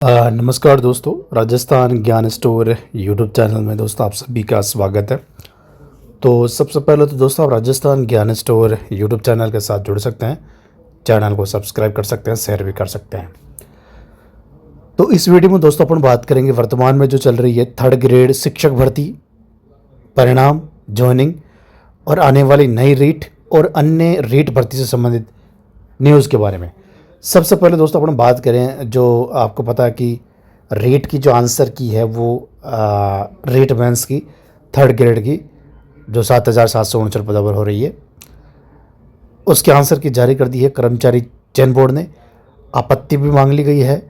नमस्कार दोस्तों, राजस्थान ज्ञान स्टोर यूट्यूब चैनल में दोस्तों आप सभी का स्वागत है। तो सबसे पहले तो दोस्तों आप राजस्थान ज्ञान स्टोर यूट्यूब चैनल के साथ जुड़ सकते हैं, चैनल को सब्सक्राइब कर सकते हैं, शेयर भी कर सकते हैं। तो इस वीडियो में दोस्तों अपन बात करेंगे वर्तमान में जो चल रही है 3rd ग्रेड शिक्षक भर्ती, परिणाम, ज्वाइनिंग और आने वाली नई रीट और अन्य रीट भर्ती से संबंधित न्यूज़ के बारे में। सबसे पहले दोस्तों अपन बात करें, जो आपको पता है कि रेट की जो आंसर की है वो रेट मेंस की 3rd ग्रेड की जो 7,769 पदों पर हो रही है, उसके आंसर की जारी कर दी है कर्मचारी चयन बोर्ड ने। आपत्ति भी मांग ली गई है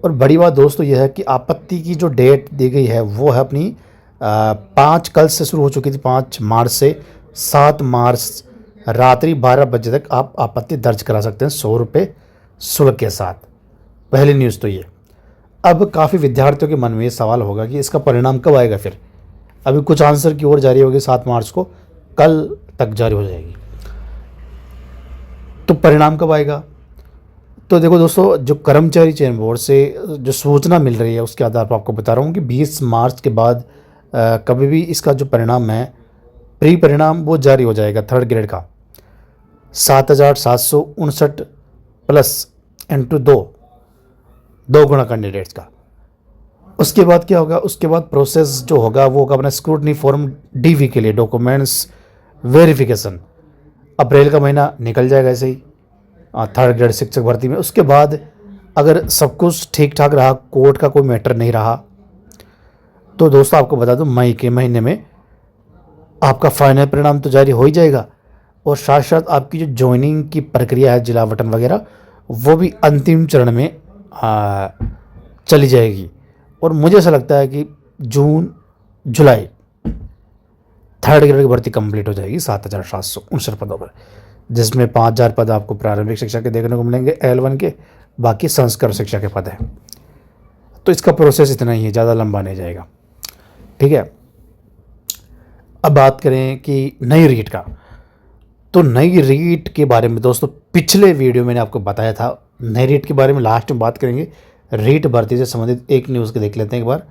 और बड़ी बात दोस्तों यह है कि आपत्ति की जो डेट दी गई है वो है अपनी 5 कल से शुरू हो चुकी थी, 5 मार्च से 7 मार्च रात्रि 12 बजे तक आप आपत्ति दर्ज करा सकते हैं 100 रुपये शुल्क के साथ। पहली न्यूज़ तो ये। अब काफ़ी विद्यार्थियों के मन में ये सवाल होगा कि इसका परिणाम कब आएगा। फिर अभी कुछ आंसर की ओर जारी होगी 7 मार्च को, कल तक जारी हो जाएगी। तो परिणाम कब आएगा? तो देखो दोस्तों, जो कर्मचारी चयन बोर्ड से जो सूचना मिल रही है उसके आधार पर आपको बता रहा हूँ कि 20 मार्च के बाद कभी भी इसका जो परिणाम है, प्री परिणाम, वो जारी हो जाएगा 3rd ग्रेड का 7,759 प्लस इंटू 2 गुना कैंडिडेट्स का। उसके बाद क्या होगा? उसके बाद प्रोसेस जो होगा वो होगा अपना स्क्रूटनी फॉर्म DV के लिए, डॉक्यूमेंट्स वेरिफिकेशन। अप्रैल का महीना निकल जाएगा ऐसे ही 3rd ग्रेड शिक्षक भर्ती में। उसके बाद अगर सब कुछ ठीक ठाक रहा, कोर्ट का कोई मैटर नहीं रहा, तो दोस्तों आपको बता दूं मई के महीने में आपका फाइनल परिणाम तो जारी हो ही जाएगा और साथ साथ आपकी जो ज्वाइनिंग की प्रक्रिया है, जिला आवंटन वगैरह, वो भी अंतिम चरण में चली जाएगी। और मुझे ऐसा लगता है कि जून जुलाई 3rd ग्रेड की भर्ती कंप्लीट हो जाएगी 7,769 पदों पर, जिसमें 5,000 पद आपको प्रारंभिक शिक्षा के देखने को मिलेंगे L1 के, बाकी संस्करण शिक्षा के पद हैं। तो इसका प्रोसेस इतना ही है, ज़्यादा लंबा नहीं जाएगा। ठीक है, अब बात करें कि नई रीट का। तो नई रीट के बारे में दोस्तों पिछले वीडियो मैंने आपको बताया था, नई रीट के बारे में लास्ट में बात करेंगे। रीट भर्ती से संबंधित एक न्यूज़ के देख लेते हैं एक बार।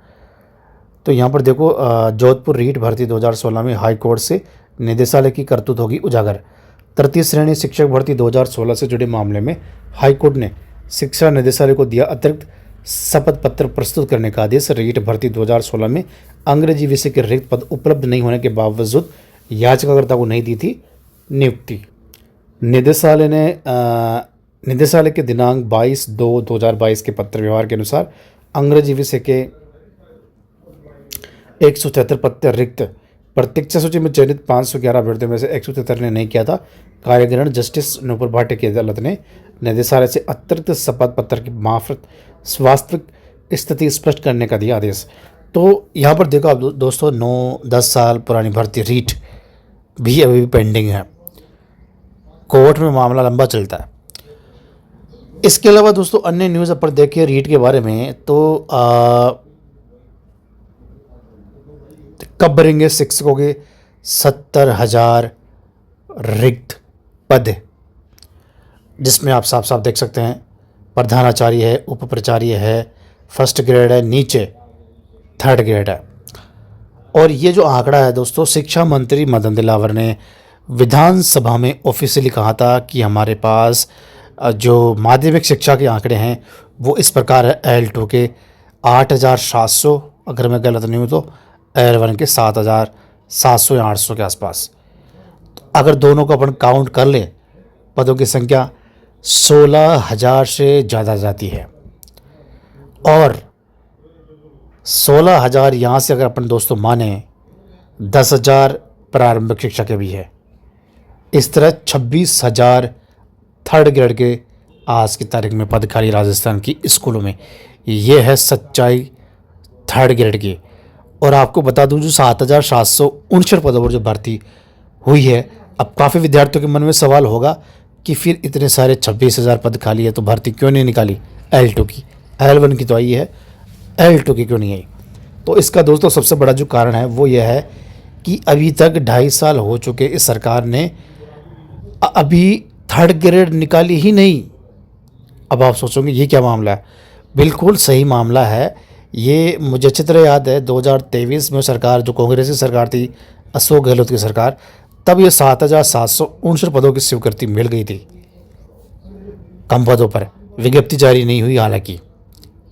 तो यहाँ पर देखो, जोधपुर रीट भर्ती 2016 में हाई कोर्ट से निदेशालय की करतूत होगी उजागर। 33 श्रेणी शिक्षक भर्ती 2016 से जुड़े मामले में हाई कोर्ट ने शिक्षा निदेशालय को दिया अतिरिक्त शपथ पत्र प्रस्तुत करने का आदेश। रीट भर्ती 2016 में अंग्रेजी विषय के रिक्त पद उपलब्ध नहीं होने के बावजूद याचिकाकर्ता को नहीं दी थी नियुक्ति। निदेशालय के दिनांक 22/2/2022 के पत्र व्यवहार के अनुसार अंग्रेजी विषय के 173 पद रिक्त प्रतीक्षा सूची में चयनित 511 अभ्यर्थियों में से 173 ने नहीं किया था कार्यग्रहण। जस्टिस नूपुर भाटे की अदालत ने निदेशालय से अतिरिक्त शपथ पत्र की मार्फत वास्तविक स्थिति स्पष्ट करने का दिया आदेश। तो यहाँ पर देखो आप दोस्तों, 9-10 साल पुरानी भर्ती रीट भी अभी भी पेंडिंग है, कोर्ट में मामला लंबा चलता है। इसके अलावा दोस्तों अन्य न्यूज़ पर देखिए रीट के बारे में, तो कब भरेंगे शिक्षकों के 70,000 रिक्त पद, जिसमें आप साफ साफ देख सकते हैं प्रधानाचार्य है, उप प्राचार्य है, 1st ग्रेड है, नीचे 3rd ग्रेड है। और ये जो आंकड़ा है दोस्तों, शिक्षा मंत्री मदन दिलावर ने विधानसभा में ऑफिशियली कहा था कि हमारे पास जो माध्यमिक शिक्षा के आंकड़े हैं वो इस प्रकार है। L2 के 8,700, अगर मैं गलत नहीं हूँ तो L1 के 7,700 या 800 के आसपास। अगर दोनों को अपन काउंट कर लें, पदों की संख्या 16,000 से ज़्यादा जाती है। और 16,000 यहाँ से अगर अपन दोस्तों माने 10,000 प्रारंभिक शिक्षा के भी है, इस तरह 26,000 3rd ग्रेड के आज की तारीख में पद खाली राजस्थान की स्कूलों में। ये है सच्चाई 3rd ग्रेड की। और आपको बता दूं, जो 7,769 पदों पर जो भर्ती हुई है, अब काफ़ी विद्यार्थियों के मन में सवाल होगा कि फिर इतने सारे 26,000 पद खाली है तो भर्ती क्यों नहीं निकाली L2 की? L1 की तो आई है, L2 की क्यों नहीं आई? तो इसका दोस्तों सबसे बड़ा जो कारण है वो यह है कि अभी तक 2.5 साल हो चुके इस सरकार ने अभी 3rd ग्रेड निकाली ही नहीं। अब आप सोचोगे ये क्या मामला है। बिल्कुल सही मामला है। ये मुझे अच्छी तरह याद है 2023 में सरकार, जो कांग्रेस की सरकार थी, अशोक गहलोत की सरकार, तब ये 7,759 पदों की स्वीकृति मिल गई थी। कम पदों पर विज्ञप्ति जारी नहीं हुई हालांकि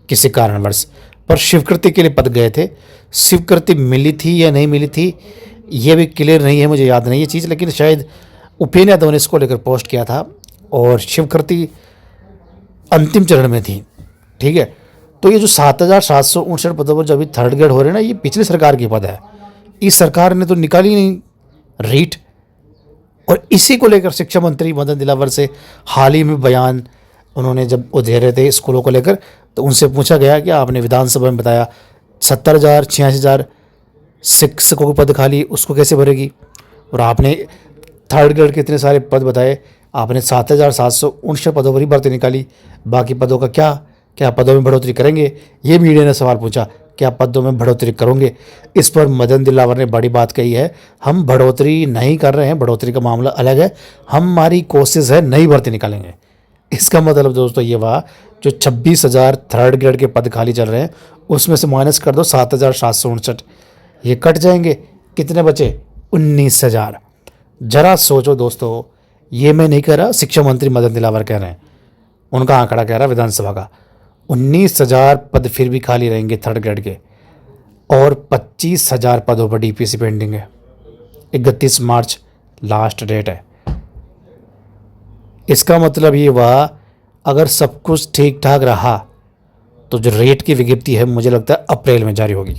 किसी कारणवश, पर स्वीकृति के लिए पद गए थे। स्वीकृति मिली थी या नहीं मिली थी ये भी क्लियर नहीं है, मुझे याद नहीं है चीज़, लेकिन शायद उपेन्द्र यादव ने इसको लेकर पोस्ट किया था और स्वीकृति अंतिम चरण में थी। ठीक है, तो ये जो 7,759 पदों पर जो अभी थर्ड ग्रेड हो रहे हैं ना, ये पिछली सरकार की पद है। इस सरकार ने तो निकाली नहीं रीट, और इसी को लेकर शिक्षा मंत्री मदन दिलावर से हाल ही में बयान उन्होंने जब वो दे रहे थे स्कूलों को लेकर, तो उनसे पूछा गया कि आपने विधानसभा में बताया 70,000 86,000 शिक्षकों के पद खाली, उसको कैसे भरेगी? और आपने थर्ड ग्रेड के इतने सारे पद बताए, आपने 7,759 पदों पर ही भर्ती निकाली, बाकी पदों का क्या पदों में बढ़ोतरी करेंगे? ये मीडिया ने सवाल पूछा, क्या पदों में बढ़ोतरी करोगे? इस पर मदन दिलावर ने बड़ी बात कही है, हम बढ़ोतरी नहीं कर रहे हैं, बढ़ोतरी का मामला अलग है, हमारी कोशिश है नई भर्ती निकालेंगे। इसका मतलब दोस्तों ये हुआ, जो 26,000 थर्ड ग्रेड के पद खाली चल रहे हैं उसमें से माइनस कर दो 7,759, ये कट जाएंगे, कितने बचे? 19,000। जरा सोचो दोस्तों, ये मैं नहीं कह रहा, शिक्षा मंत्री मदन दिलावर कह रहे हैं, उनका आंकड़ा कह रहा है विधानसभा का। 19,000 पद फिर भी खाली रहेंगे थर्ड ग्रेड के, और 25,000 पदों पर डीपीसी पेंडिंग है। 31 मार्च लास्ट डेट है। इसका मतलब ये हुआ, अगर सब कुछ ठीक ठाक रहा तो जो रेट की विज्ञप्ति है मुझे लगता है अप्रैल में जारी होगी।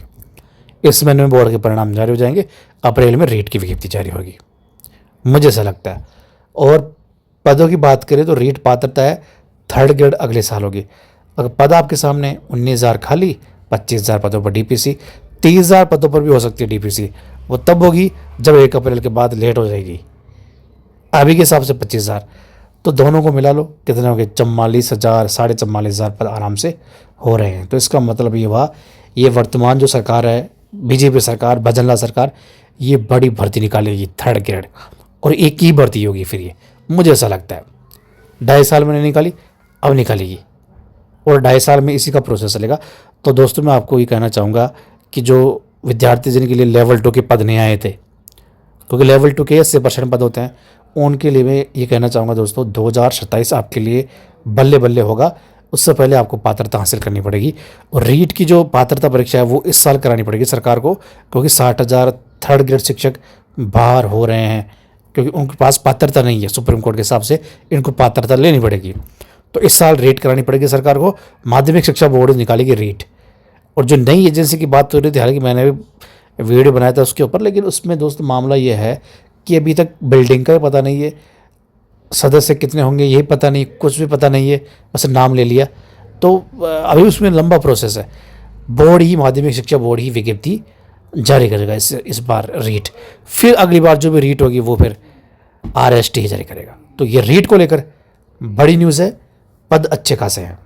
इस महीने में बोर्ड के परिणाम जारी हो जाएंगे, अप्रैल में रेट की विज्ञप्ति जारी होगी, मुझे ऐसा लगता है। और पदों की बात करें तो रेट पात्रता है थर्ड ग्रेड अगले साल होगी। अगर पद आपके सामने 19,000 खाली, 25,000 पदों पर डीपीसी, 30,000 पदों पर भी हो सकती है डीपीसी, वो तब होगी जब 1 अप्रैल के बाद लेट हो जाएगी। अभी के हिसाब से 25,000, तो दोनों को मिला लो कितने हो गए? 44,000 44,500 पद आराम से हो रहे हैं। तो इसका मतलब ये हुआ, ये वर्तमान जो सरकार है, बीजेपी सरकार, भजनलाल सरकार, ये बड़ी भर्ती निकालेगी थर्ड ग्रेड, और एक ही भर्ती होगी फिर ये, मुझे ऐसा लगता है। 2.5 साल में नहीं निकाली, अब निकालेगी, और 2.5 साल में इसी का प्रोसेस चलेगा। तो दोस्तों मैं आपको ये कहना चाहूँगा कि जो विद्यार्थी जिनके लिए लेवल 2 के पद नहीं आए थे, क्योंकि लेवल 2 के 80% पद होते हैं, उनके लिए मैं ये कहना चाहूँगा दोस्तों, 2027 आपके लिए बल्ले बल्ले होगा। उससे पहले आपको पात्रता हासिल करनी पड़ेगी, और रीट की जो पात्रता परीक्षा है वो इस साल करानी पड़ेगी सरकार को, क्योंकि 60,000 थर्ड ग्रेड शिक्षक बाहर हो रहे हैं, क्योंकि उनके पास पात्रता नहीं है। सुप्रीम कोर्ट के हिसाब से इनको पात्रता लेनी पड़ेगी, तो इस साल रेट करानी पड़ेगी सरकार को। माध्यमिक शिक्षा बोर्ड निकालेगी रेट। और जो नई एजेंसी की बात हो रही थी, हालांकि मैंने भी वीडियो बनाया था उसके ऊपर, लेकिन उसमें दोस्त मामला ये है कि अभी तक बिल्डिंग का पता नहीं है, सदस्य कितने होंगे ये पता नहीं, कुछ भी पता नहीं है, बस नाम ले लिया। तो अभी उसमें लंबा प्रोसेस है। बोर्ड ही, माध्यमिक शिक्षा बोर्ड ही विज्ञप्ति जारी करेगा इस बार रीट। फिर अगली बार जो भी रीट होगी वो फिर RST जारी करेगा। तो ये रीट को लेकर बड़ी न्यूज़ है, पद अच्छे खासे हैं।